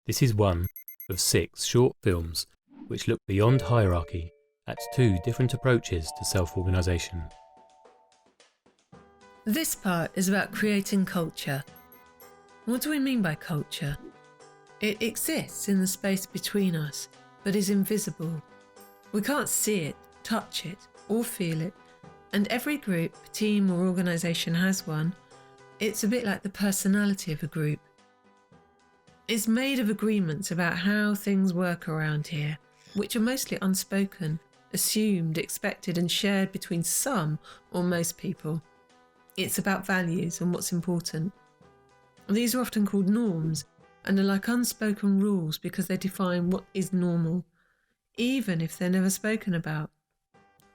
This is one of 6 short films which look beyond hierarchy at 2 different approaches to self-organisation. This part is about creating culture. What do we mean by culture? It exists in the space between us, but is invisible. We can't see it, touch it, or feel it, and every group, team or organisation has one. It's a bit like the personality of a group. It's made of agreements about how things work around here, which are mostly unspoken, assumed, expected and shared between some or most people. It's about values and what's important. These are often called norms and are like unspoken rules because they define what is normal, even if they're never spoken about.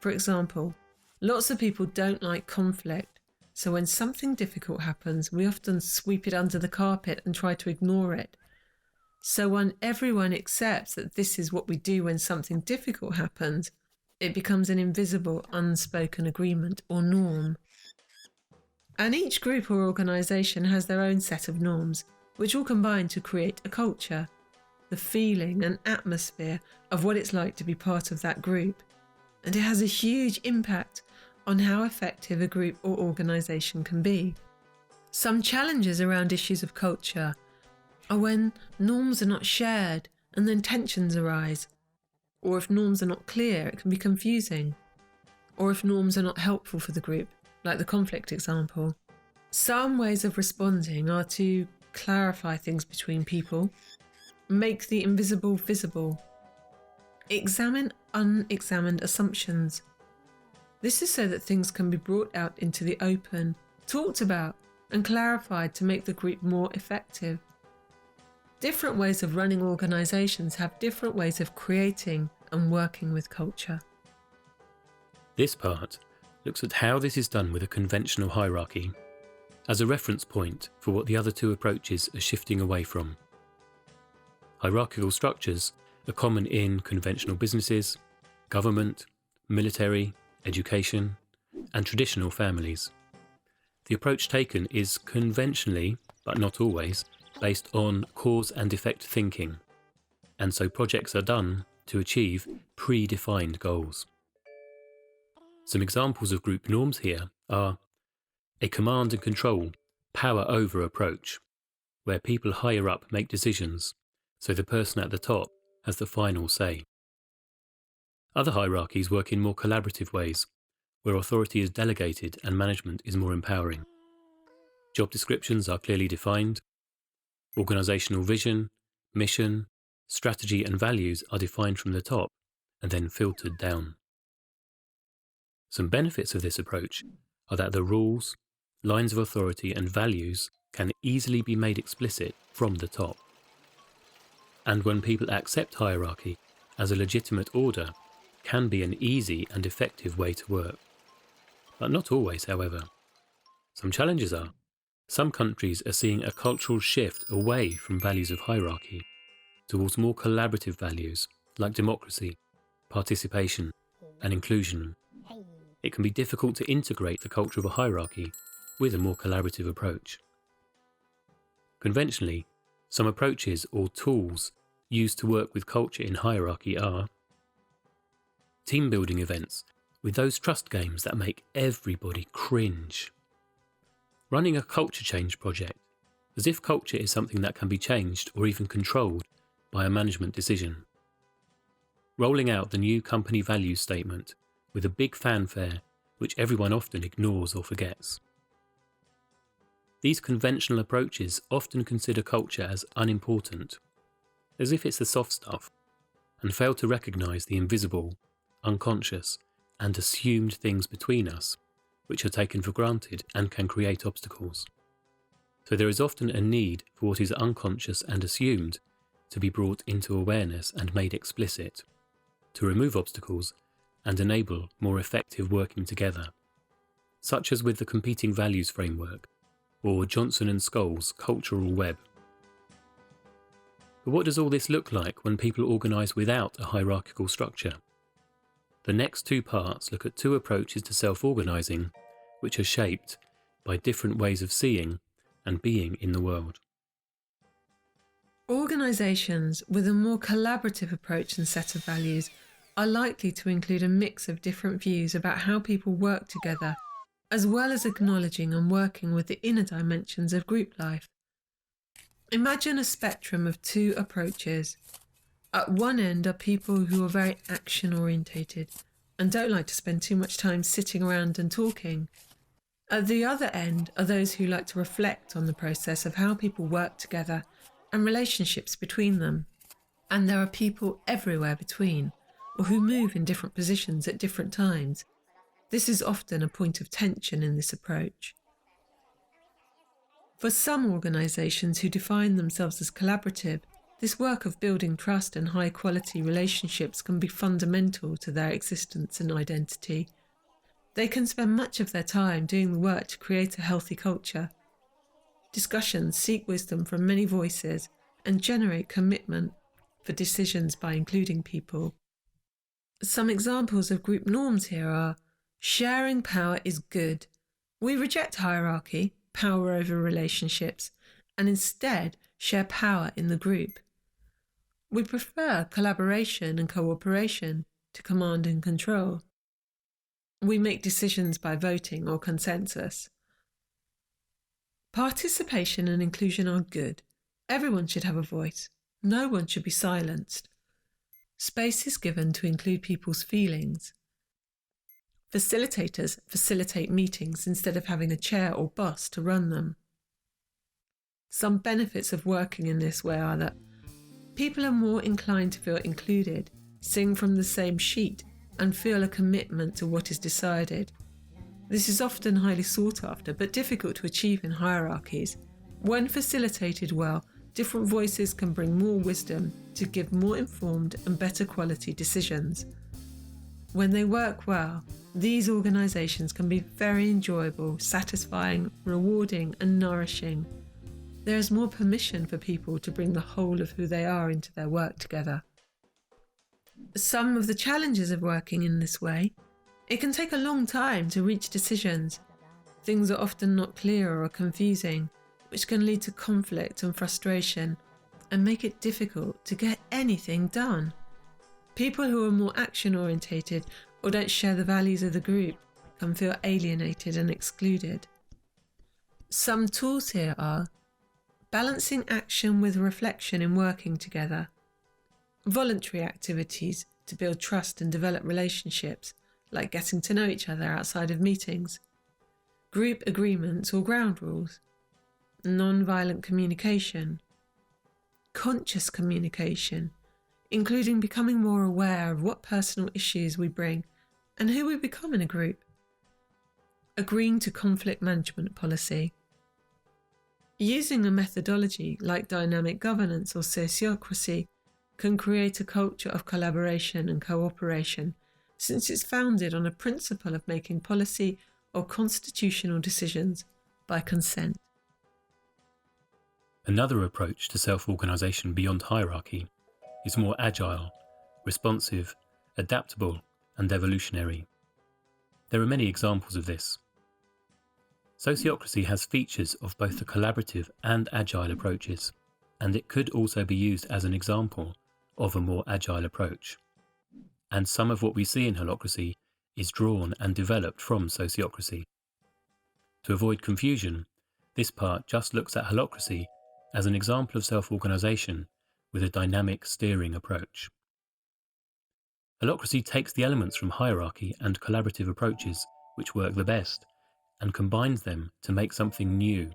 For example, lots of people don't like conflict, so when something difficult happens, we often sweep it under the carpet and try to ignore it. So when everyone accepts that this is what we do when something difficult happens, it becomes an invisible, unspoken agreement or norm. And each group or organisation has their own set of norms, which all combine to create a culture, the feeling and atmosphere of what it's like to be part of that group. And it has a huge impact on how effective a group or organisation can be. Some challenges around issues of culture are when norms are not shared and then tensions arise, or if norms are not clear, it can be confusing, or if norms are not helpful for the group, like the conflict example. Some ways of responding are to clarify things between people, make the invisible visible, examine unexamined assumptions. This is so that things can be brought out into the open, talked about and clarified to make the group more effective. Different ways of running organisations have different ways of creating and working with culture. This part looks at how this is done with a conventional hierarchy as a reference point for what the other 2 approaches are shifting away from. Hierarchical structures are common in conventional businesses, government, military, education, and traditional families. The approach taken is conventionally, but not always, based on cause and effect thinking, and so projects are done to achieve predefined goals. Some examples of group norms here are a command and control, power over approach, where people higher up make decisions, so the person at the top has the final say. Other hierarchies work in more collaborative ways, where authority is delegated and management is more empowering. Job descriptions are clearly defined. Organisational vision, mission, strategy and values are defined from the top and then filtered down. Some benefits of this approach are that the rules, lines of authority and values can easily be made explicit from the top. And when people accept hierarchy as a legitimate order, can be an easy and effective way to work. But not always, however. Some challenges are some countries are seeing a cultural shift away from values of hierarchy towards more collaborative values like democracy, participation, and inclusion. It can be difficult to integrate the culture of a hierarchy with a more collaborative approach. Conventionally, some approaches or tools used to work with culture in hierarchy are team building events with those trust games that make everybody cringe. Running a culture change project, as if culture is something that can be changed or even controlled by a management decision. Rolling out the new company values statement with a big fanfare which everyone often ignores or forgets. These conventional approaches often consider culture as unimportant, as if it's the soft stuff, and fail to recognise the invisible, unconscious, and assumed things between us, which are taken for granted and can create obstacles. So there is often a need for what is unconscious and assumed to be brought into awareness and made explicit, to remove obstacles and enable more effective working together, such as with the Competing Values Framework or Johnson and Scholl's Cultural Web. But what does all this look like when people organise without a hierarchical structure? The next 2 parts look at 2 approaches to self-organising which are shaped by different ways of seeing and being in the world. Organisations with a more collaborative approach and set of values are likely to include a mix of different views about how people work together, as well as acknowledging and working with the inner dimensions of group life. Imagine a spectrum of two approaches. At one end are people who are very action orientated and don't like to spend too much time sitting around and talking. At the other end are those who like to reflect on the process of how people work together and relationships between them. And there are people everywhere between, or who move in different positions at different times. This is often a point of tension in this approach. For some organisations who define themselves as collaborative, this work of building trust and high-quality relationships can be fundamental to their existence and identity. They can spend much of their time doing the work to create a healthy culture. Discussions seek wisdom from many voices and generate commitment for decisions by including people. Some examples of group norms here are: sharing power is good. We reject hierarchy, power over relationships, and instead share power in the group. We prefer collaboration and cooperation to command and control. We make decisions by voting or consensus. Participation and inclusion are good. Everyone should have a voice. No one should be silenced. Space is given to include people's feelings. Facilitators facilitate meetings instead of having a chair or boss to run them. Some benefits of working in this way are that people are more inclined to feel included, sing from the same sheet, and feel a commitment to what is decided. This is often highly sought after, but difficult to achieve in hierarchies. When facilitated well, different voices can bring more wisdom to give more informed and better quality decisions. When they work well, these organisations can be very enjoyable, satisfying, rewarding, and nourishing. There is more permission for people to bring the whole of who they are into their work together. Some of the challenges of working in this way: it can take a long time to reach decisions. Things are often not clear or confusing, which can lead to conflict and frustration and make it difficult to get anything done. People who are more action-orientated or don't share the values of the group can feel alienated and excluded. Some tools here are: balancing action with reflection in working together, voluntary activities to build trust and develop relationships, like getting to know each other outside of meetings, group agreements or ground rules, non-violent communication, conscious communication, including becoming more aware of what personal issues we bring and who we become in a group, agreeing to conflict management policy, using a methodology like dynamic governance or sociocracy can create a culture of collaboration and cooperation, since it's founded on a principle of making policy or constitutional decisions by consent. Another approach to self-organisation beyond hierarchy is more agile, responsive, adaptable, and evolutionary. There are many examples of this. Sociocracy has features of both the collaborative and agile approaches, and it could also be used as an example of a more agile approach. And some of what we see in holacracy is drawn and developed from sociocracy. To avoid confusion, this part just looks at holacracy as an example of self-organisation with a dynamic steering approach. Holacracy takes the elements from hierarchy and collaborative approaches which work the best and combines them to make something new,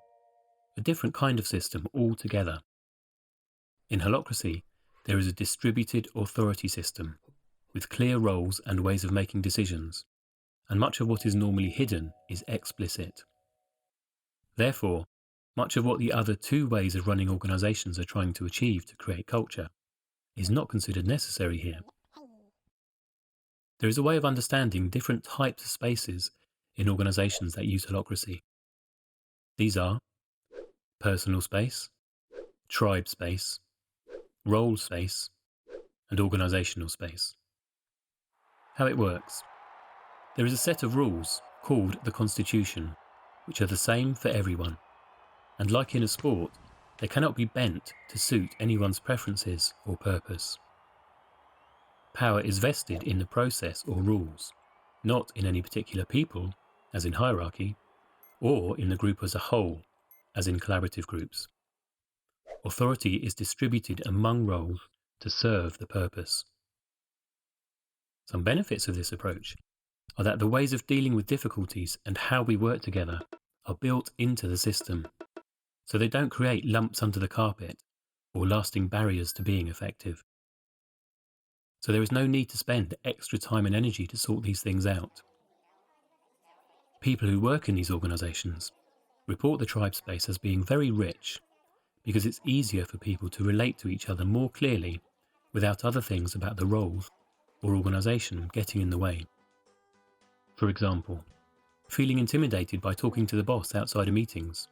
a different kind of system altogether. In holacracy, there is a distributed authority system with clear roles and ways of making decisions, and much of what is normally hidden is explicit. Therefore, much of what the other two ways of running organisations are trying to achieve to create culture is not considered necessary here. There is a way of understanding different types of spaces in organisations that use holacracy. These are personal space, tribe space, role space, and organisational space. How it works. There is a set of rules called the Constitution, which are the same for everyone. And like in a sport, They cannot be bent to suit anyone's preferences or purpose. Power is vested in the process or rules, not in any particular people, as in hierarchy, or in the group as a whole, as in collaborative groups. Authority is distributed among roles to serve the purpose. Some benefits of this approach are that the ways of dealing with difficulties and how we work together are built into the system, so they don't create lumps under the carpet or lasting barriers to being effective. So there is no need to spend extra time and energy to sort these things out. People who work in these organisations report the tribe space as being very rich because it's easier for people to relate to each other more clearly without other things about the roles or organisation getting in the way. For example, feeling intimidated by talking to the boss outside of meetings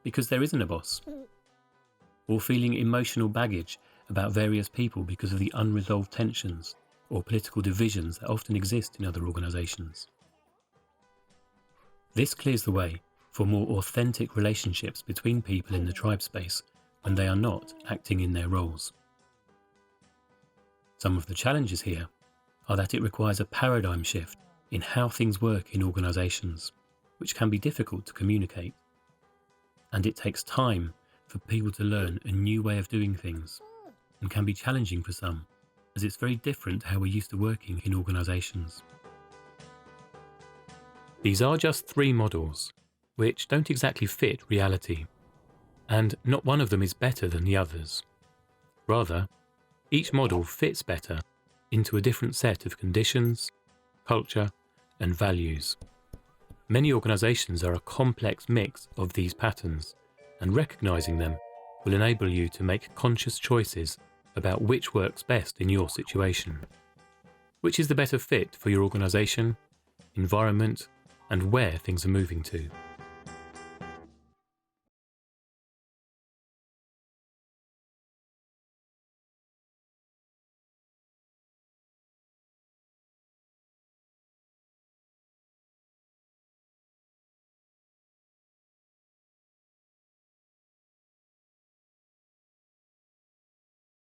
because there isn't a boss, or feeling emotional baggage about various people because of the unresolved tensions or political divisions that often exist in other organisations. This clears the way for more authentic relationships between people in the tribe space when they are not acting in their roles. Some of the challenges here are that it requires a paradigm shift in how things work in organisations, which can be difficult to communicate. And it takes time for people to learn a new way of doing things, and can be challenging for some, as it's very different how we're used to working in organisations. These are just 3 models, which don't exactly fit reality, and not one of them is better than the others. Rather, each model fits better into a different set of conditions, culture, and values. Many organisations are a complex mix of these patterns, and recognising them will enable you to make conscious choices about which works best in your situation. Which is the better fit for your organisation, environment, and where things are moving to.